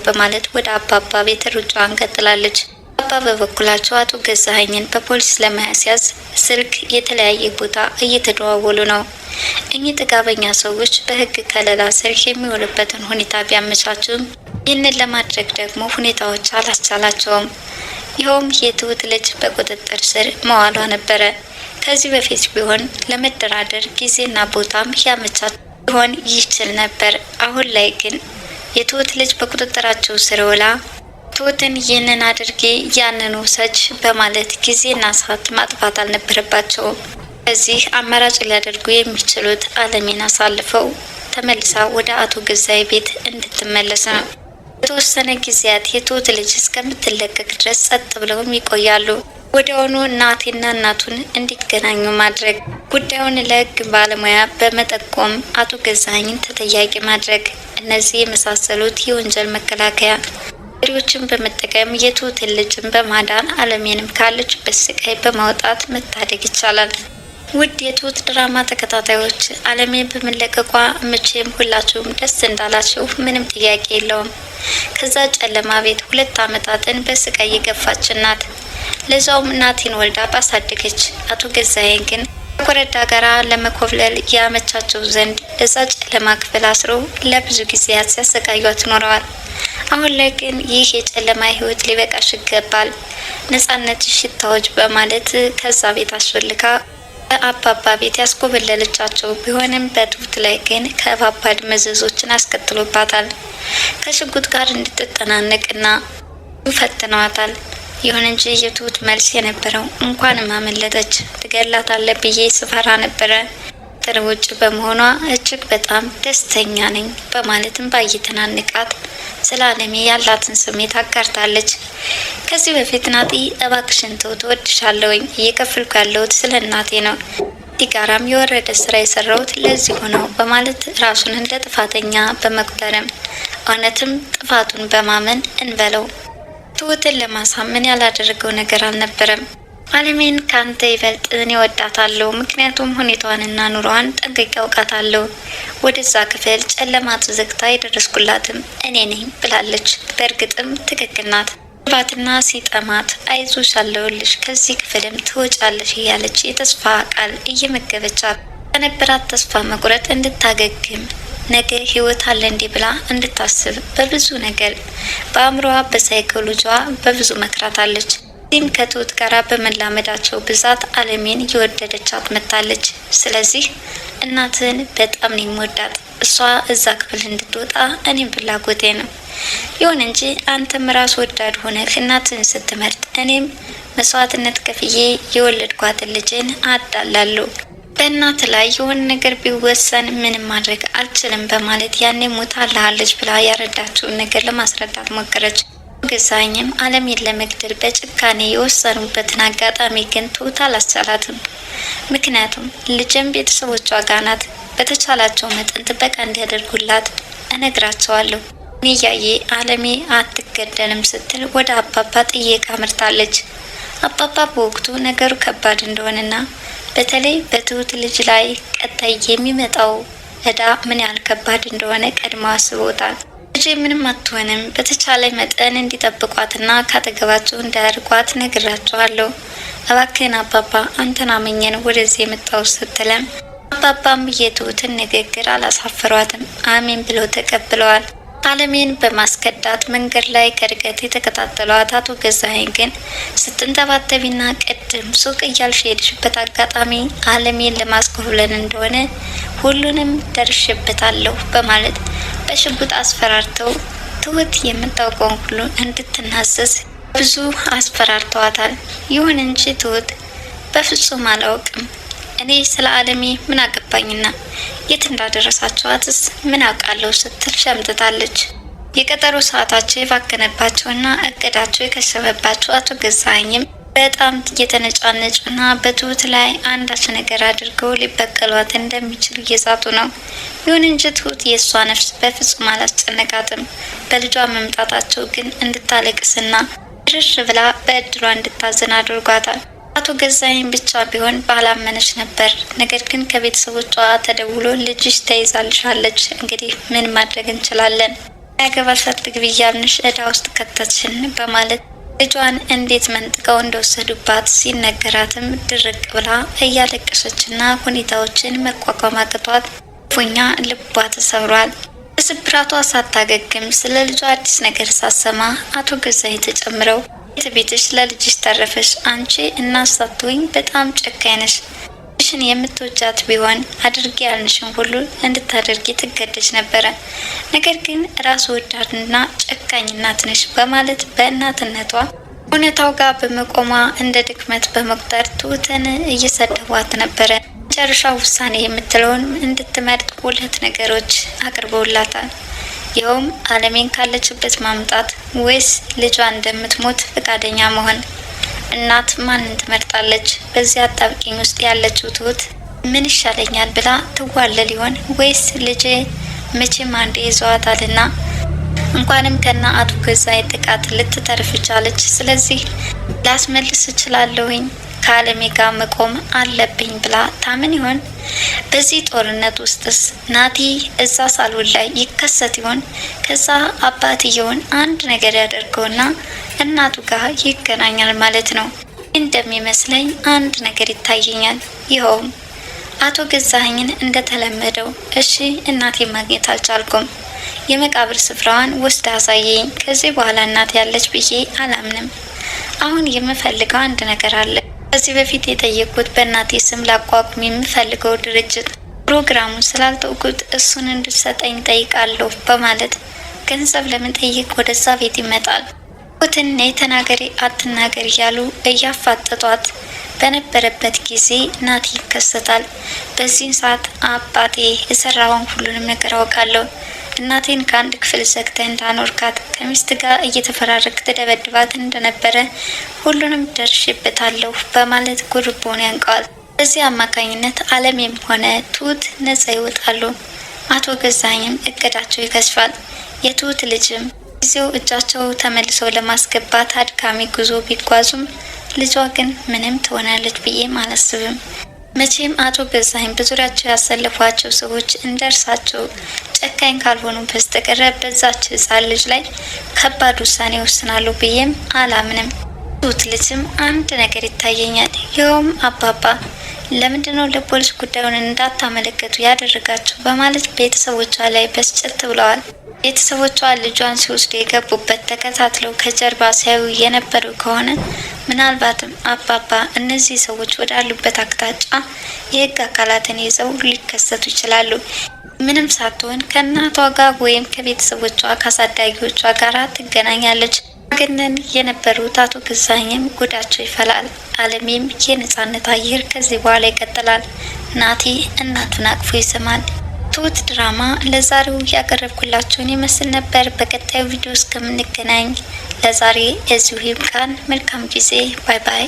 በማለት ወደ አባባ ቤት ሩጫዋን ቀጥላለች። አባ በበኩላቸው አቶ ገዛኸኝን በፖሊስ ለማስያዝ ስልክ የተለያየ ቦታ እየተደዋወሉ ነው። እኚህ ጥጋበኛ ሰዎች በህግ ከለላ ስር የሚውልበትን ሁኔታ ቢያመቻቹም ይህንን ለማድረግ ደግሞ ሁኔታዎች አላስቻላቸውም። ይኸውም የትሁት ልጅ በቁጥጥር ስር መዋሏ ነበረ። ከዚህ በፊት ቢሆን ለመደራደር ጊዜና ቦታም ያመቻች ሊሆን ይችል ነበር። አሁን ላይ ግን የትሁት ልጅ በቁጥጥራቸው ስር ውላ ትሁትን ይህንን አድርጌ ያንኑ ሰች በማለት ጊዜና ሰዓት ማጥፋት አልነበረባቸውም። በዚህ አማራጭ ሊያደርጉ የሚችሉት አለሜን አሳልፈው ተመልሳ ወደ አቶ ገዛይ ቤት እንድትመለስ ነው። የተወሰነ ጊዜያት የትሁት ልጅ እስከምትለቀቅ ድረስ ጸጥ ብለውም ይቆያሉ። ወዲያውኑ እናቴና እናቱን እንዲገናኙ ማድረግ፣ ጉዳዩን ለህግ ባለሙያ በመጠቆም አቶ ገዛኸኝን ተጠያቂ ማድረግ፣ እነዚህ የመሳሰሉት የወንጀል መከላከያ ሪዎችን በመጠቀም የትሁትን ልጅን በማዳን አለሜንም ካለችበት ስቃይ በማውጣት መታደግ ይቻላል። ውድ የትሁት ድራማ ተከታታዮች አለሜ በመለቀቋ መቼም ሁላችሁም ደስ እንዳላችሁ ምንም ጥያቄ የለውም። ከዛ ጨለማ ቤት 2 ዓመታትን በስቃይ የገፋች ናት። ለዛውም እናቴን ወልዳ ባሳደገች። አቶ ገዛኸኝ ግን ከኮረዳ ጋራ ለመኮብለል ያመቻቸው ዘንድ እዛ ጨለማ ክፍል አስሮ ለብዙ ጊዜያት ሲያሰቃዩት ኖረዋል። አሁን ላይ ግን ይህ የጨለማ ህይወት ሊበቃሽ ይገባል፣ ነጻነት ሽታዎች በማለት ከዛ ቤት አስፈልጋ አባባ ቤት ያስኮበለለቻቸው ቢሆንም በትሁት ላይ ግን ከባባድ መዘዞችን አስከትሎባታል። ከሽጉጥ ጋር እንድትጠናነቅና ፈትነዋታል። ይሁን እንጂ የትሁት መልስ የነበረው እንኳንም አመለጠች፣ ትገላታለህ ብዬ ስፈራ ነበረ፣ ጥር ውጭ በመሆኗ እጅግ በጣም ደስተኛ ነኝ በማለትም ባይተናንቃት ስለ አለሜ ያላትን ስሜት አጋርታለች። ከዚህ በፊት ናቲ እባክሽን ትሁት እወድሻለሁኝ፣ እየከፈልኩ ያለሁት ስለ እናቴ ነው፣ ዲጋራም የወረደ ስራ የሰራሁት ለዚህ ሆነው በማለት ራሱን እንደ ጥፋተኛ በመቁጠርም እውነትም ጥፋቱን በማመን እንበለው ትሁትን ለማሳመን ያላደረገው ነገር አልነበረም። አለሜን ካንተ ይበልጥ እኔ እወዳታለሁ፣ ምክንያቱም ሁኔታዋንና ኑሮዋን ጠንቅቄ አውቃታለሁ። ወደዛ ክፍል ጨለማ ተዘግታ የደረስኩላትም እኔ ነኝ ብላለች። በእርግጥም ትክክል ናት። ባትና ሲጠማት አይዞሽ አለሁልሽ፣ ከዚህ ክፍልም ትወጫለሽ እያለች የተስፋ ቃል እየመገበቻት ከነበራት ተስፋ መቁረጥ እንድታገግም ነገ ህይወት አለ እንዲህ ብላ እንድታስብ በብዙ ነገር በአእምሮዋ በሳይኮሎጂዋ በብዙ መክራታለች። ዚህም ከትሁት ጋራ በመላመዳቸው ብዛት አለሜን እየወደደቻት መጥታለች። ስለዚህ እናትን በጣም ነው የምወዳት፣ እሷ እዛ ክፍል እንድትወጣ እኔም ፍላጎቴ ነው። ይሁን እንጂ አንተም ራስ ወዳድ ሆነህ እናትን ስትመርጥ እኔም መስዋዕትነት ከፍዬ የወለድኳትን ልጅን አዳላለሁ። በእናት ላይ የሆነ ነገር ቢወሰን ምንም ማድረግ አልችልም በማለት ያኔ ሞታለች ብላ ያረዳችውን ነገር ለማስረዳት ሞከረች። ገዛኸኝም አለሜን ለመግደል በጭካኔ የወሰኑበትን አጋጣሚ ግን ትሁት አላስቻላትም። ምክንያቱም ልጅም ቤተሰቦቿ ጋር ናት። በተቻላቸው መጠን ጥበቃ እንዲያደርጉላት እነግራቸዋለሁ። እያየ አለሜ አትገደልም ስትል ወደ አባባ ጥየቃ አምርታለች። አባባ በወቅቱ ነገሩ ከባድ እንደሆነና በተለይ በትሁት ልጅ ላይ ቀጣይ የሚመጣው እዳ ምን ያህል ከባድ እንደሆነ ቀድመው አስበውታል። ልጄ ምንም አትሆንም፣ በተቻለ መጠን እንዲጠብቋትና ካጠገባቸው እንዳያርቋት ነግራቸዋለሁ። እባክህን አባባ አንተን አመኘ ነው ወደዚህ የመጣው ስትለም አባባም የትሁትን ንግግር አላሳፈሯትም፣ አሜን ብለው ተቀብለዋል። አለሜን በማስከዳት መንገድ ላይ ከርቀት የተከታተሏት አቶ ገዛኸኝ ግን ስትንተባተቢና ቅድም ሱቅ እያልሽ የሄድሽበት አጋጣሚ አለሜን ለማስኮብለል እንደሆነ ሁሉንም ደርሽበታለሁ በማለት በሽጉጥ አስፈራርተው ትሁት የምታውቀውን ሁሉ እንድትናዘዝ ብዙ አስፈራርተዋታል። ይሁን እንጂ ትሁት በፍጹም አላውቅም፣ እኔ ስለ አለሜ ምን አገባኝና የት እንዳደረሳቸዋትስ ምን አውቃለሁ ስትል ሸምጥታለች። የቀጠሮ ሰዓታቸው የባከነባቸውና እቅዳቸው የከሸፈባቸው አቶ ገዛኸኝም በጣም እየተነጫነጩና በትሁት ላይ አንዳች ነገር አድርገው ሊበቀሏት እንደሚችሉ እየዛቱ ነው። ይሁን እንጂ ትሁት የእሷ ነፍስ በፍጹም አላስጨነቃትም። በልጇ መምጣታቸው ግን እንድታለቅስና ርር ብላ በእድሏ እንድታዘን አድርጓታል። አቶ ገዛኸኝ ብቻ ቢሆን ባላመነች ነበር። ነገር ግን ከቤተሰቦቿ ተደውሎ ልጅሽ ተይዛልሻለች፣ እንግዲህ ምን ማድረግ እንችላለን? ያገባሽ አትግቢ እያልንሽ ዕዳ ውስጥ ከተችን በማለት ልጇን እንዴት መንጥቀው እንደወሰዱባት ሲነገራትም ድርቅ ብላ እያለቀሰችና ሁኔታዎችን መቋቋም አቅቷት ፉኛ ልቧ ተሰብሯል። በስብራቷ ሳታገግም ስለ ልጇ አዲስ ነገር ሳሰማ አቶ ገዛኸኝ ተጨምረው ቤትሽ ለልጅሽ ተረፈሽ፣ አንቺ እናሳትወኝ በጣም ጨካኝ ነሽ፣ ልጅሽን የምትወጃት ቢሆን አድርጊ ያልንሽን ሁሉ እንድታደርጊ ትገደጅ ነበረ። ነገር ግን ራስ ወዳድና ጨካኝ እናት ነሽ በማለት በእናትነቷ እውነታው ጋር በመቆሟ እንደ ድክመት በመቁጠር ትሁትን እየሰደቧት ነበረ። መጨረሻ ውሳኔ የምትለውን እንድትመርጥ 2 ነገሮች አቅርበውላታል። ይኸውም አለሜን ካለችበት ማምጣት ወይስ ልጇ እንደምትሞት ፈቃደኛ መሆን። እናት ማንን ትመርጣለች? በዚያ አጣብቂኝ ውስጥ ያለችው ትሁት ምን ይሻለኛል ብላ ትዋለል ይሆን ወይስ ልጄ መቼም አንዴ ይዘዋታልና እንኳንም ከና አቶ ገዛኸኝ ጥቃት ልትተርፍ ቻለች፣ ስለዚህ ላስመልስ እችላለሁኝ ከአለሜ ጋር መቆም አለብኝ ብላ ታምን ይሆን? በዚህ ጦርነት ውስጥስ ናቲ እዛ ሳሎን ላይ ይከሰት ይሆን? ከዛ አባትየውን አንድ ነገር ያደርገውና እናቱ ጋር ይገናኛል ማለት ነው። እንደሚመስለኝ አንድ ነገር ይታየኛል። ይኸውም አቶ ገዛኸኝን እንደተለመደው እሺ እናቴ ማግኘት አልቻልኩም፣ የመቃብር ስፍራዋን ወስዳ አሳየኝ፣ ከዚህ በኋላ እናት ያለች ብዬ አላምንም። አሁን የምፈልገው አንድ ነገር አለ። ከዚህ በፊት የጠየቁት በእናቴ ስም ላቋቁም የምፈልገው ድርጅት ፕሮግራሙን ስላልተውኩት እሱን እንድሰጠኝ ጠይቃለሁ በማለት ገንዘብ ለመጠየቅ ወደዛ ቤት ይመጣል። ትሁትን ተናገሪ አትናገሪ እያሉ እያፋጠጧት በነበረበት ጊዜ ናቲ ይከሰታል። በዚህን ሰዓት አባቴ የሰራውን ሁሉንም ነገር አውቃለሁ፣ እናቴን ከአንድ ክፍል ዘግተህ እንዳኖርካት ከሚስት ጋር እየተፈራረቅ ተደበድባት እንደነበረ ሁሉንም ደርሽበታለሁ በማለት ጉርቦን ያንቀዋል። በዚህ አማካኝነት አለሜም ሆነ ትሁት ነጻ ይወጣሉ። አቶ ገዛኸኝም እቅዳቸው ይከሽፋል። የትሁት ልጅም ጊዜው እጃቸው ተመልሰው ለማስገባት አድካሚ ጉዞ ቢጓዙም ልጇ ግን ምንም ትሆናለች ብዬ አላስብም። መቼም አቶ ገዛኸኝ በዙሪያቸው ያሰለፏቸው ሰዎች እንደርሳቸው ጨካኝ ካልሆኑ በስተቀር በዛች ሕፃን ልጅ ላይ ከባድ ውሳኔ ይወስናሉ ብዬም አላምንም። ትሁት ልጅም አንድ ነገር ይታየኛል። ይኸውም አባባ ለምንድነው ለፖሊስ ጉዳዩን እንዳታመለከቱ ያደረጋቸው በማለት ቤተሰቦቿ ላይ በስጭት ብለዋል። ቤተሰቦቿ ልጇን ሲወስዱ የገቡበት ተከታትለው ከጀርባ ሲያዩ የነበሩ ከሆነ ምናልባትም አባባ እነዚህ ሰዎች ወዳሉበት አቅጣጫ የህግ አካላትን ይዘው ሊከሰቱ ይችላሉ። ምንም ሳትሆን ከእናቷ ጋር ወይም ከቤተሰቦቿ ካሳዳጊዎቿ ጋር ትገናኛለች። ግን የነበሩት አቶ ገዛኸኝም ጉዳቸው ይፈላል። አለሜም የነጻነት አየር ከዚህ በኋላ ይቀጥላል። ናቲ እናቱን አቅፎ ይስማል። ትሁት ድራማ ለዛሬው ያቀረብኩላችሁን ይመስል ነበር። በቀጣዩ ቪዲዮ እስከምንገናኝ ለዛሬ እዚሁ ይብቃን። መልካም ጊዜ። ባይ ባይ።